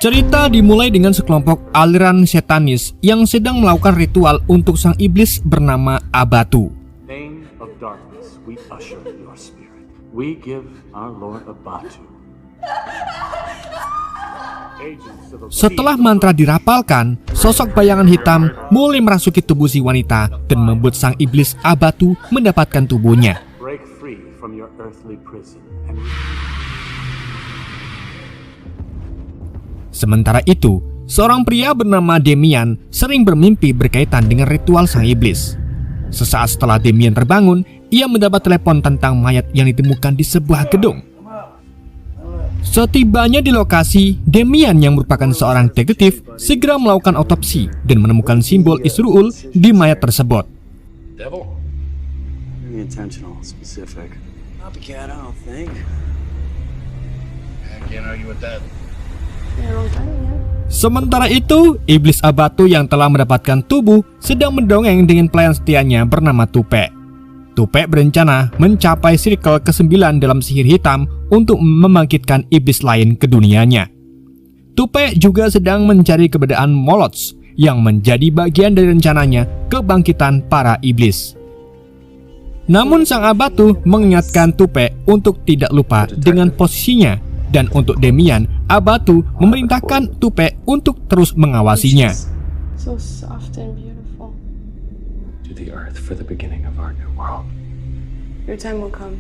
Cerita dimulai dengan sekelompok aliran setanis yang sedang melakukan ritual untuk sang iblis bernama Abatu. Name of darkness, we usher your spirit. We give our Lord Abatu. Setelah mantra dirapalkan, sosok bayangan hitam mulai merasuki tubuh si wanita dan membuat sang iblis Abatu mendapatkan tubuhnya. Break free from your earthly prison and Sementara itu, seorang pria bernama Demian sering bermimpi berkaitan dengan ritual sang iblis. Sesaat setelah Demian terbangun, ia mendapat telepon tentang mayat yang ditemukan di sebuah gedung. Setibanya di lokasi, Demian yang merupakan seorang detektif segera melakukan otopsi dan menemukan simbol Isruul di mayat tersebut. Devil? very intentional, specific. Copycat, I don't think. I can't argue with that. Sementara itu, iblis Abatu yang telah mendapatkan tubuh sedang mendongeng dengan pelayan setianya bernama Tupe. Tupe berencana mencapai circle ke-9 dalam sihir hitam untuk membangkitkan iblis lain ke dunianya. Tupe juga sedang mencari keberadaan Moloch yang menjadi bagian dari rencananya kebangkitan para iblis. Namun sang Abatu mengingatkan Tupe untuk tidak lupa dengan posisinya, dan untuk Demian, Abatu memerintahkan Tupe untuk terus mengawasinya. So soft and beautiful. To the earth for the beginning of our new world. Your time will come.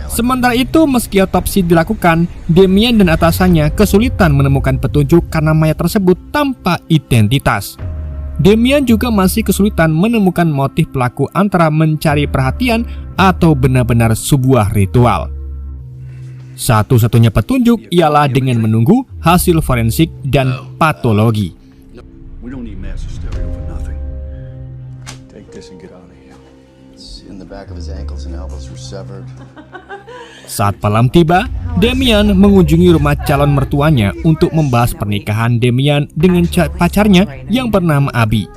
Sementara itu, meski otopsi dilakukan, Demian dan atasannya kesulitan menemukan petunjuk karena mayat tersebut tanpa identitas. Demian juga masih kesulitan menemukan motif pelaku antara mencari perhatian atau benar-benar sebuah ritual. Satu-satunya petunjuk ialah dengan menunggu hasil forensik dan patologi. We don't need master stereo for nothing. Take this and get out of here. In the back of his ankles and elbows were severed. Saat malam tiba, Demian mengunjungi rumah calon mertuanya untuk membahas pernikahan Demian dengan pacarnya yang bernama Abi.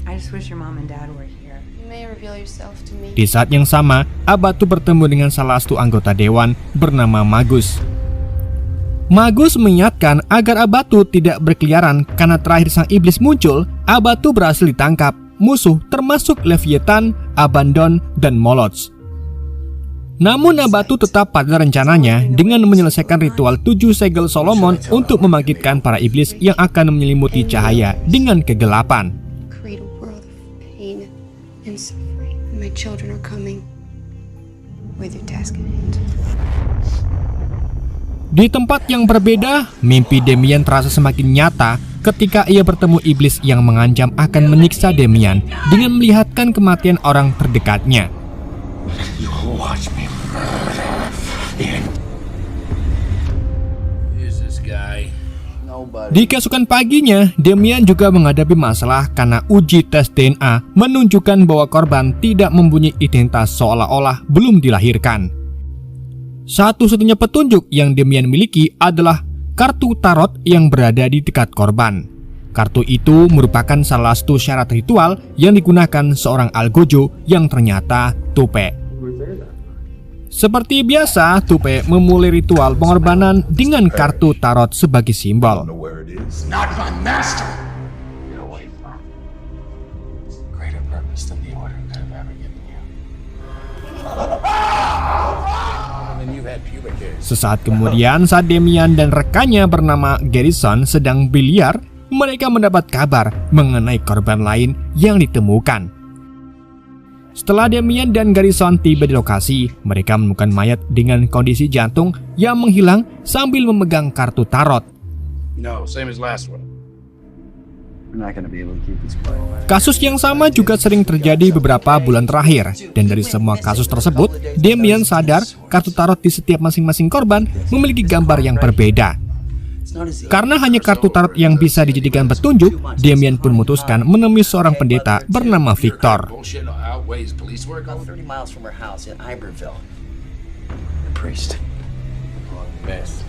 I just wish your mom and dad were here. You may reveal yourself to me. Di saat yang sama, Abatu bertemu dengan salah satu anggota dewan bernama Magus. Magus mengingatkan agar Abatu tidak berkeliaran karena terakhir sang iblis muncul, Abatu berhasil ditangkap musuh termasuk Leviathan, Abandon, dan Moloch. Namun Abatu tetap pada rencananya dengan menyelesaikan ritual 7 segel Solomon untuk membangkitkan para iblis yang akan menyelimuti cahaya dengan kegelapan. Create a world of pain and suffering. My children are coming with your task in hand. Di tempat yang berbeda, mimpi Demian terasa semakin nyata ketika ia bertemu iblis yang mengancam akan menyiksa Demian dengan melihatkan kematian orang terdekatnya. Watch me Who's this guy? Di keesokan paginya, Demian juga menghadapi masalah karena uji tes DNA menunjukkan bahwa korban tidak mempunyai identitas seolah-olah belum dilahirkan. Satu-satunya petunjuk yang Demian miliki adalah kartu tarot yang berada di dekat korban. Kartu itu merupakan salah satu syarat ritual yang digunakan seorang algojo yang ternyata Tupe. Seperti biasa, Tupe memulai ritual pengorbanan dengan kartu tarot sebagai simbol. Not my master. Get away from greater purpose than the order could have ever given you. And you've had pubic hair. Sesaat kemudian, saat Demian dan rekannya bernama Garrison sedang biliar, mereka mendapat kabar mengenai korban lain yang ditemukan. Setelah Demian dan Garrison tiba di lokasi, mereka menemukan mayat dengan kondisi jantung yang menghilang sambil memegang kartu tarot. No, same as last one. We're not gonna be able to keep this quiet. Kasus yang sama juga sering terjadi beberapa bulan terakhir, dan dari semua kasus tersebut, Demian sadar kartu tarot di setiap masing-masing korban memiliki gambar yang berbeda. Karena hanya kartu tarot yang bisa dijadikan petunjuk, Demian pun memutuskan menemui seorang pendeta bernama Victor. Bullshit outweighs police work. 30 miles from her house in Iberville. The priest. Mess.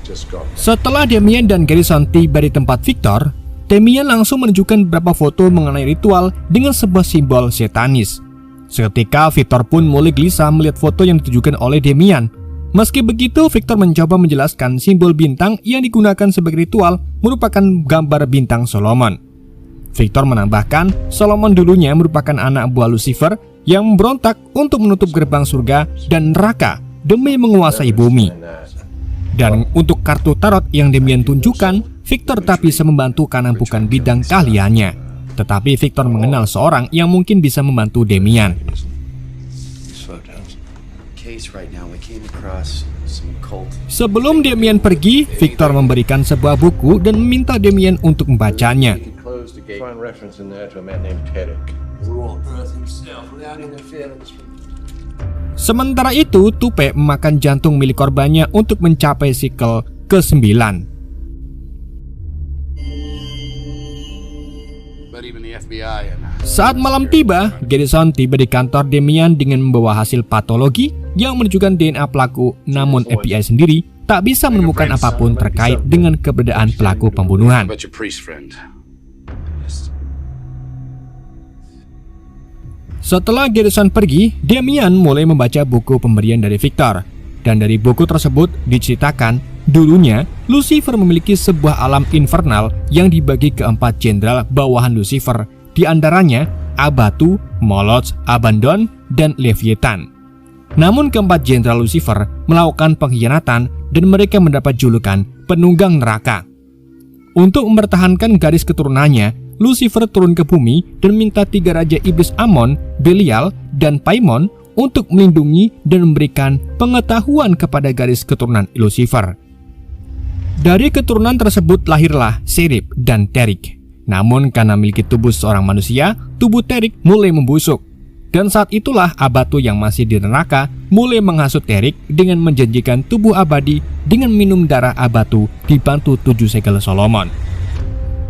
Just go. Setelah Demian dan Garrison tiba di tempat Victor, Demian langsung menunjukkan beberapa foto mengenai ritual dengan sebuah simbol setanis. Seketika Victor pun mulai gelisah melihat foto yang ditujukan oleh Demian. Meski begitu, Victor mencoba menjelaskan simbol bintang yang digunakan sebagai ritual merupakan gambar bintang Solomon. Victor menambahkan, Solomon dulunya merupakan anak buah Lucifer yang memberontak untuk menutup gerbang surga dan neraka demi menguasai bumi. Dan untuk kartu tarot yang Damien tunjukkan, Victor tak bisa membantu karena bukan bidang keahliannya. Tetapi Victor mengenal seorang yang mungkin bisa membantu Damien. Sebelum Damien pergi, Victor memberikan sebuah buku dan meminta Damien untuk membacanya. Sementara itu, Tupe memakan jantung milik korbannya untuk mencapai sikel ke-9. Saat malam tiba, Garrison tiba di kantor Damien dengan membawa hasil patologi yang menunjukkan DNA pelaku, namun FBI sendiri tak bisa menemukan apapun terkait dengan keberadaan pelaku pembunuhan. Setelah Garrison pergi, Damien mulai membaca buku pemberian dari Victor. Dan dari buku tersebut diceritakan, dulunya Lucifer memiliki sebuah alam infernal yang dibagi ke 4 jenderal bawahan Lucifer, di antaranya Abatu, Moloch, Abaddon, dan Leviathan. Namun keempat jenderal Lucifer melakukan pengkhianatan dan mereka mendapat julukan penunggang neraka. Untuk mempertahankan garis keturunannya, Lucifer turun ke bumi dan minta 3 raja iblis Amon, Belial, dan Paimon untuk melindungi dan memberikan pengetahuan kepada garis keturunan Lucifer. Dari keturunan tersebut lahirlah Serif dan Terik. Namun karena memiliki tubuh seorang manusia, tubuh Terik mulai membusuk. Dan saat itulah Abatu yang masih di neraka mulai menghasut Terik dengan menjanjikan tubuh abadi dengan minum darah Abatu dibantu 7 segel Solomon.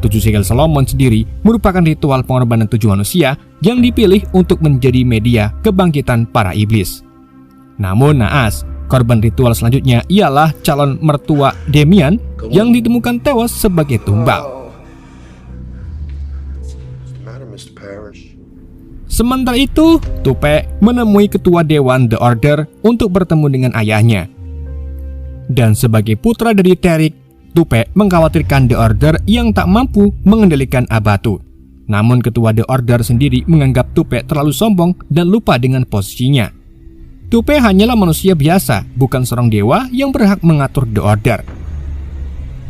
7 segel Solomon sendiri merupakan ritual pengorbanan 7 manusia yang dipilih untuk menjadi media kebangkitan para iblis. Namun naas, korban ritual selanjutnya ialah calon mertua Damien yang ditemukan tewas sebagai tumbal. Sementara itu, Tupe menemui ketua Dewan The Order untuk bertemu dengan ayahnya. Dan sebagai putra dari Terik, Tupe mengkhawatirkan The Order yang tak mampu mengendalikan Abatu. Namun ketua The Order sendiri menganggap Tupe terlalu sombong dan lupa dengan posisinya. Tupe hanyalah manusia biasa, bukan seorang dewa yang berhak mengatur The Order.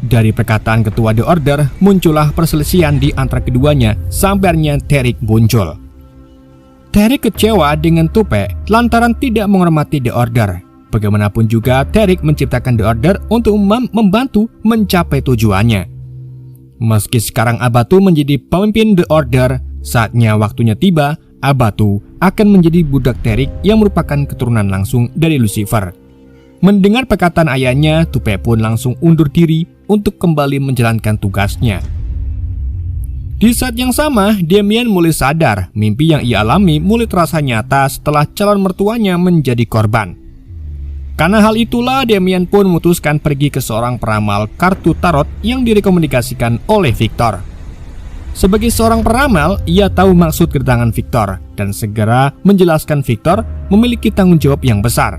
Dari perkataan ketua The Order, muncullah perselisihan di antara keduanya sampai akhirnya Terik muncul. Terik kecewa dengan Tupe lantaran tidak menghormati The Order. Bagaimanapun juga, Terik menciptakan The Order untuk membantu mencapai tujuannya. Meski sekarang Abatu menjadi pemimpin The Order, saatnya waktunya tiba, Abatu akan menjadi budak Terik yang merupakan keturunan langsung dari Lucifer. Mendengar perkataan ayahnya, Tupe pun langsung undur diri untuk kembali menjalankan tugasnya. Di saat yang sama, Damien mulai sadar mimpi yang ia alami mulai terasa nyata setelah calon mertuanya menjadi korban. Karena hal itulah, Damien pun memutuskan pergi ke seorang peramal kartu tarot yang direkomendasikan oleh Victor. Sebagai seorang peramal, ia tahu maksud kedatangan Victor dan segera menjelaskan Victor memiliki tanggung jawab yang besar.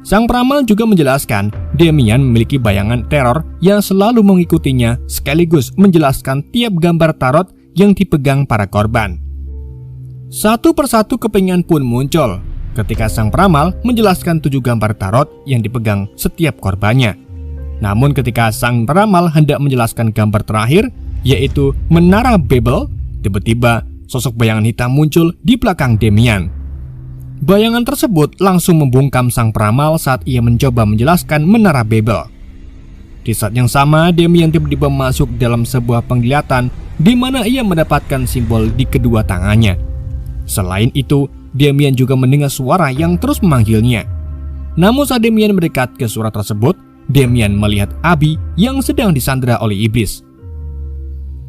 Sang peramal juga menjelaskan Damien memiliki bayangan teror yang selalu mengikutinya, sekaligus menjelaskan tiap gambar tarot yang dipegang para korban. Satu persatu kepingan pun muncul ketika sang peramal menjelaskan 7 gambar tarot yang dipegang setiap korbannya. Namun ketika sang peramal hendak menjelaskan gambar terakhir, yaitu Menara Babel, tiba-tiba sosok bayangan hitam muncul di belakang Damien. Bayangan tersebut langsung membungkam sang peramal saat ia mencoba menjelaskan Menara Babel. Di saat yang sama, Damien tiba-tiba masuk dalam sebuah penglihatan di mana ia mendapatkan simbol di kedua tangannya. Selain itu, Damien juga mendengar suara yang terus memanggilnya. Namun saat Damien mendekat ke suara tersebut, Damien melihat Abi yang sedang disandera oleh iblis.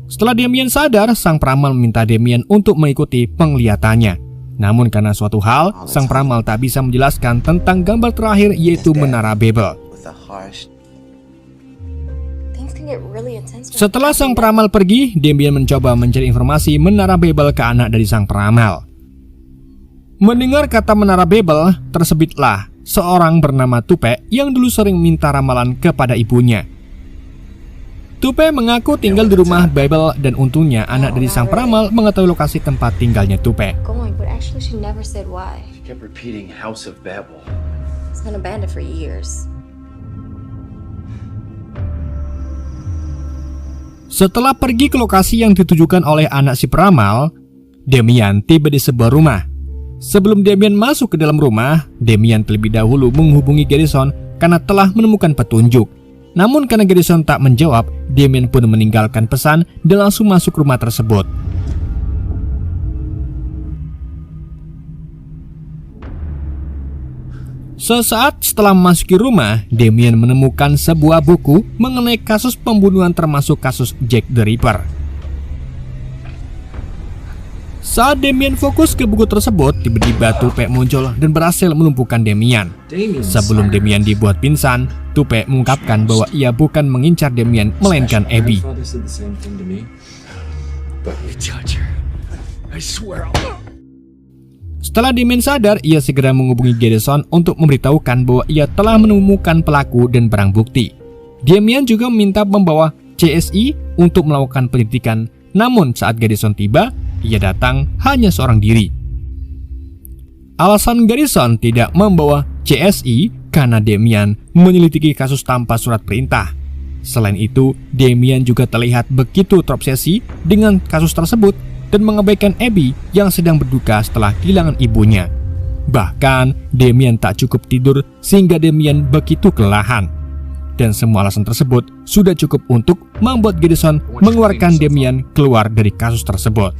Setelah Damien sadar, sang peramal meminta Damien untuk mengikuti penglihatannya. Namun karena suatu hal, sang peramal tak bisa menjelaskan tentang gambar terakhir, yaitu Menara Babel. Setelah sang peramal pergi, Damien mencoba mencari informasi Menara Babel ke anak dari sang peramal. Mendengar kata Menara Babel, tersebitlah seorang bernama Tupe yang dulu sering minta ramalan kepada ibunya. Tupe mengaku tinggal di rumah Babel dan untungnya anak dari sang peramal mengetahui lokasi tempat tinggalnya Tupe. Going, but actually she never said why. She kept repeating House of Babel. It's been abandoned for years. Setelah pergi ke lokasi yang ditujukan oleh anak si peramal, Damian tiba di sebuah rumah. Sebelum Damian masuk ke dalam rumah, Damian terlebih dahulu menghubungi Garrison karena telah menemukan petunjuk. Namun karena Garrison tak menjawab, Damian pun meninggalkan pesan dan langsung masuk rumah tersebut. Sesaat setelah memasuki rumah, Damian menemukan sebuah buku mengenai kasus pembunuhan termasuk kasus Jack the Ripper. Saat Damian fokus ke buku tersebut, tiba-tiba Tupe muncul dan berhasil melumpuhkan Damian. Sebelum Damian dibuat pingsan, Tupe mengungkapkan bahwa ia bukan mengincar Damian, melainkan Abby. Setelah Damian sadar, ia segera menghubungi Garrison untuk memberitahukan bahwa ia telah menemukan pelaku dan barang bukti. Damian juga meminta membawa CSI untuk melakukan penyelidikan, namun saat Garrison tiba, ia datang hanya seorang diri. Alasan Garrison tidak membawa CSI karena Damian menyelidiki kasus tanpa surat perintah. Selain itu, Damian juga terlihat begitu terobsesi dengan kasus tersebut dan mengabaikan Abby yang sedang berduka setelah kehilangan ibunya. Bahkan, Damian tak cukup tidur sehingga Damian begitu kelelahan. Dan semua alasan tersebut sudah cukup untuk membuat Garrison mengeluarkan Damian keluar dari kasus tersebut.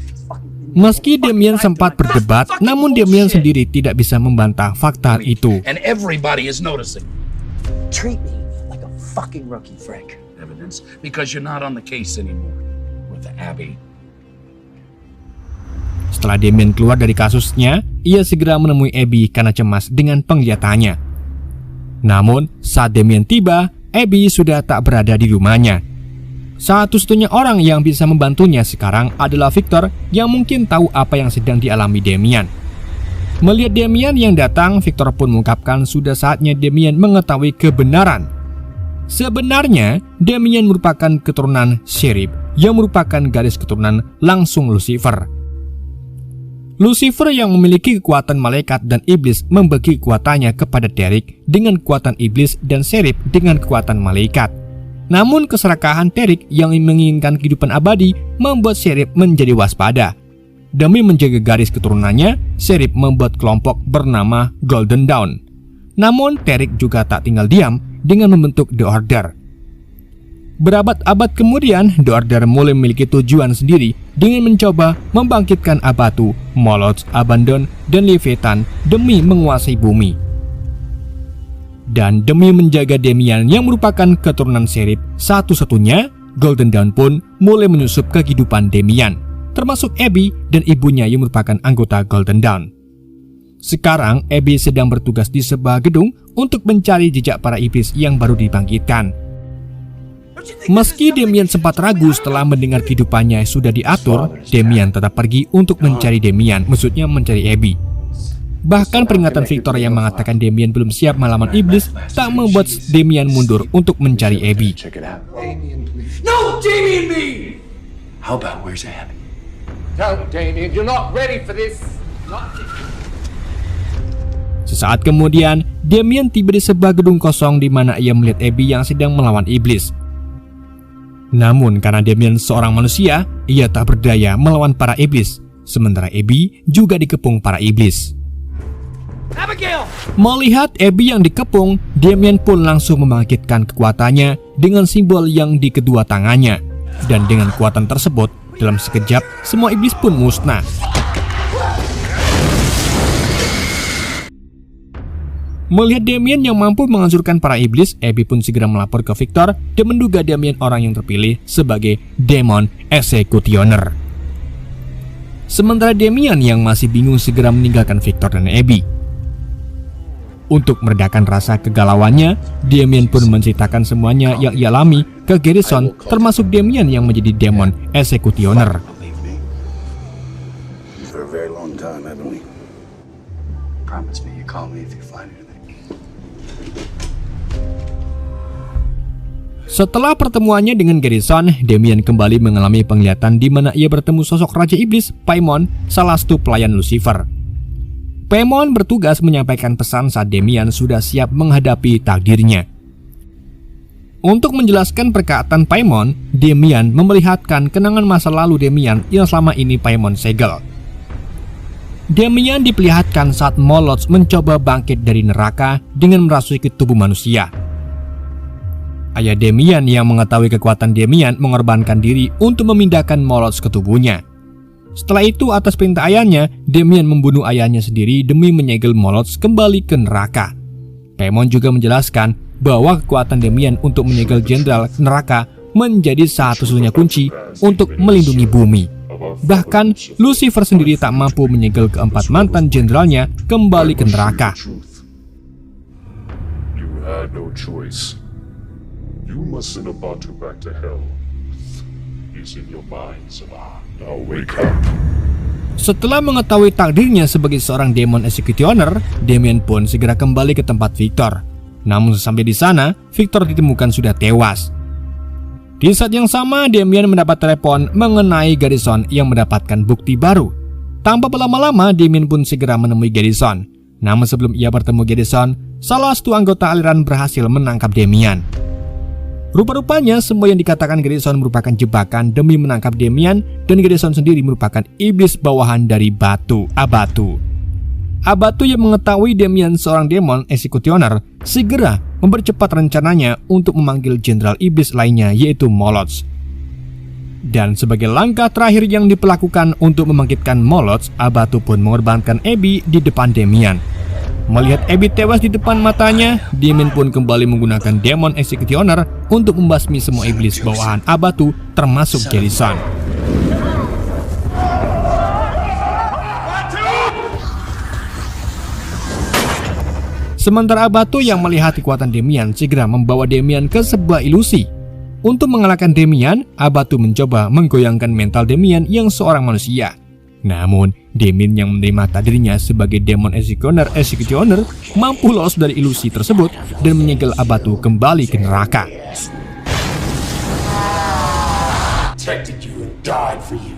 Meski Damian sempat berdebat, namun Damian sendiri tidak bisa membantah fakta itu. And everybody is noticing. Treat me like a fucking rookie, Frank. Evidence because you're not on the case anymore with Abby. Setelah Damian keluar dari kasusnya, ia segera menemui Abby karena cemas dengan penglihatannya. Namun, saat Damian tiba, Abby sudah tak berada di rumahnya. Satu-satunya orang yang bisa membantunya sekarang adalah Victor yang mungkin tahu apa yang sedang dialami Damian. Melihat Damian yang datang, Victor pun mengungkapkan sudah saatnya Damian mengetahui kebenaran. Sebenarnya, Damian merupakan keturunan Sheriff yang merupakan garis keturunan langsung Lucifer. Lucifer yang memiliki kekuatan malaikat dan iblis membagi kekuatannya kepada Derek dengan kekuatan iblis dan Sheriff dengan kekuatan malaikat. Namun keserakahan Derek yang menginginkan kehidupan abadi membuat Sheriff menjadi waspada. Demi menjaga garis keturunannya, Sheriff membuat kelompok bernama Golden Dawn. Namun Derek juga tak tinggal diam dengan membentuk The Order. Berabad-abad kemudian, The Order mulai memiliki tujuan sendiri dengan mencoba membangkitkan Abatu, Moloch, Abaddon, dan Leviathan demi menguasai bumi. Dan demi menjaga Damian yang merupakan keturunan Sheriff satu-satunya, Golden Dawn pun mulai menyusup kehidupan Damian, termasuk Abby dan ibunya yang merupakan anggota Golden Dawn. Sekarang, Abby sedang bertugas di sebuah gedung untuk mencari jejak para iblis yang baru dibangkitkan. Meski Damian sempat ragu setelah mendengar kehidupannya sudah diatur, Damian tetap pergi untuk mencari Damian, maksudnya mencari Abby. Bahkan peringatan Victor yang mengatakan Damian belum siap melawan iblis tak membuat Damian mundur untuk mencari Abby. Check it out. No, Damien me! How about where's Abby? No, Damien, you're not ready for this. Sesaat kemudian, Damian tiba di sebuah gedung kosong di mana ia melihat Abby yang sedang melawan iblis. Namun karena Damian seorang manusia, ia tak berdaya melawan para iblis. Sementara Abby juga dikepung para iblis. Abigail! Melihat Abby yang dikepung, Damian pun langsung membangkitkan kekuatannya dengan simbol yang di kedua tangannya. Dan dengan kekuatan tersebut, dalam sekejap semua iblis pun musnah. Melihat Damian yang mampu menghancurkan para iblis, Abby pun segera melapor ke Victor dan menduga Damian orang yang terpilih sebagai Demon Executioner. Sementara Damian yang masih bingung segera meninggalkan Victor dan Abby. Untuk meredakan rasa kegalauannya, Damian pun menceritakan semuanya yang ia alami ke Garrison, termasuk Damian yang menjadi Demon Executioner. For a very long time, haven't we? Promise me you call me if you find anything. Setelah pertemuannya dengan Garrison, Damien kembali mengalami penglihatan di mana ia bertemu sosok Raja Iblis, Paimon, salah satu pelayan Lucifer. Paimon bertugas menyampaikan pesan saat Damien sudah siap menghadapi takdirnya. Untuk menjelaskan perkataan Paimon, Damien memperlihatkan kenangan masa lalu Damien yang selama ini Paimon segel. Damien diperlihatkan saat Moloch mencoba bangkit dari neraka dengan merasuki tubuh manusia. Ayah Damien yang mengetahui kekuatan Damien mengorbankan diri untuk memindahkan Moloch ke tubuhnya. Setelah itu, atas perintah ayahnya, Damien membunuh ayahnya sendiri demi menyegel Moloch kembali ke neraka. Paimon juga menjelaskan bahwa kekuatan Damien untuk menyegel jenderal neraka menjadi satu-satunya kunci untuk melindungi bumi. Bahkan, Lucifer sendiri tak mampu menyegel keempat mantan jenderalnya kembali ke neraka. You had no choice. You must send Abatu back to hell. He's in your mind, Salah. Now wake up. Setelah mengetahui takdirnya sebagai seorang demon executioner, Damien pun segera kembali ke tempat Victor. Namun sesampai di sana, Victor ditemukan sudah tewas. Di saat yang sama, Damien mendapat telepon mengenai Garrison yang mendapatkan bukti baru. Tanpa berlama-lama, Damien pun segera menemui Garrison. Namun sebelum ia bertemu Garrison, salah satu anggota aliran berhasil menangkap Damien. Rupa-rupanya semua yang dikatakan Garrison merupakan jebakan demi menangkap Damien, dan Garrison sendiri merupakan iblis bawahan dari Abatu. Abatu yang mengetahui Damien seorang demon executioner segera mempercepat rencananya untuk memanggil jenderal iblis lainnya, yaitu Moloch. Dan sebagai langkah terakhir yang diperlakukan untuk membangkitkan Moloch, Abatu pun mengorbankan Abby di depan Damien. Melihat Abby tewas di depan matanya, Damien pun kembali menggunakan Demon Executioner untuk membasmi semua iblis bawahan Abatu, termasuk Garrison. Sementara Abatu yang melihat kekuatan Damien segera membawa Damien ke sebuah ilusi. Untuk mengalahkan Damien, Abatu mencoba menggoyangkan mental Damien yang seorang manusia. Namun, Damien yang menerima takdirnya sebagai Demon Executioner mampu lolos dari ilusi tersebut dan menyegel Abatu kembali ke neraka. Protected you and died for you.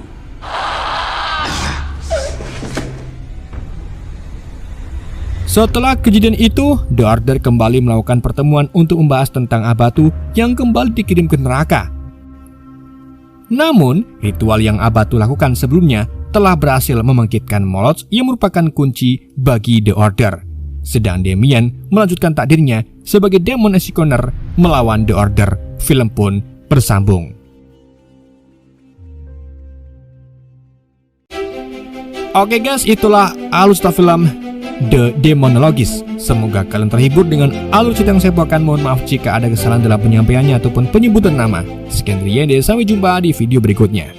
Setelah kejadian itu, The Order kembali melakukan pertemuan untuk membahas tentang Abatu yang kembali dikirim ke neraka. Namun, ritual yang Abatu lakukan sebelumnya telah berhasil membangkitkan Moloch yang merupakan kunci bagi The Order. Sedang Damien melanjutkan takdirnya sebagai Demon Executioner melawan The Order. Film pun bersambung. Oke guys, itulah alur cerita film The Demonologist. Semoga kalian terhibur dengan alur cerita yang saya bawakan. Mohon maaf jika ada kesalahan dalam penyampaiannya ataupun penyebutan nama. Sekian dari Yende, sampai jumpa di video berikutnya.